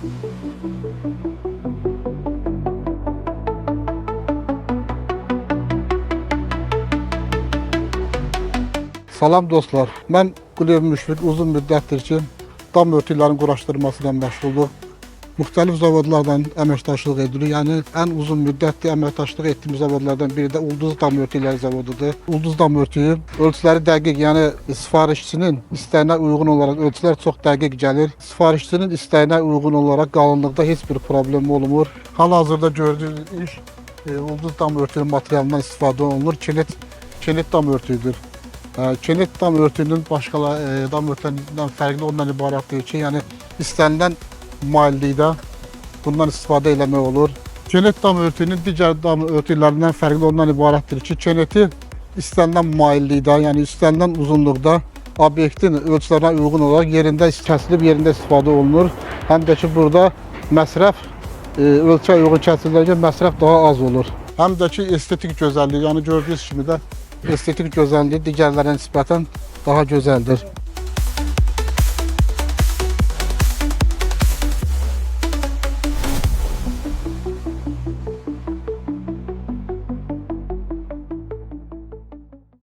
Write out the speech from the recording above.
Salam dostlar, mən Quliyev Müşfiq uzun müddətdir ki, dam örtüklərin quraşdırılması ilə məşğulduq. Müxtəlif zavodlardan əməkdaşlıq edirik. Yəni, ən uzun müddətli əməkdaşlıq etdiyimiz zavodlardan biri də Ulduz Dam Örtükləri zavodudur. Ulduz Dam Örtüyü ölçüləri dəqiq, yəni sifarişçinin istəyinə uyğun olaraq ölçülər çox dəqiq gəlir. Sifarişçinin istəyinə uyğun olaraq qalınlıqda heç bir problem olmur. Hal-hazırda gördüyünüz iş Ulduz Dam Örtüyü materialından istifadə olunur. Kilit dam örtüyüdür. Kilit dam örtüyünün başqa dam örtülərindən fərqli ondan ibarətdir ki, yəni istənilən maillikdə bundan istifadə eləmək olur. Kilit dam örtüyünün digər dam örtüklərindən fərqli ondan ibarətdir ki, kiliti istənilən maillikdə, yəni istənilən uzunluqda obyektin ölçülərinə uyğun olaraq yerində kəsilib, yerində istifadə olunur. Həm də ki, burada məsrəf ölçüyə uyğun kəsilirkən məsrəf daha az olur. Həm də ki, estetik gözəlliyi, yəni gördüyünüz kimi də estetik gözəlliyi digərlərinə nisbətən daha gözəldir.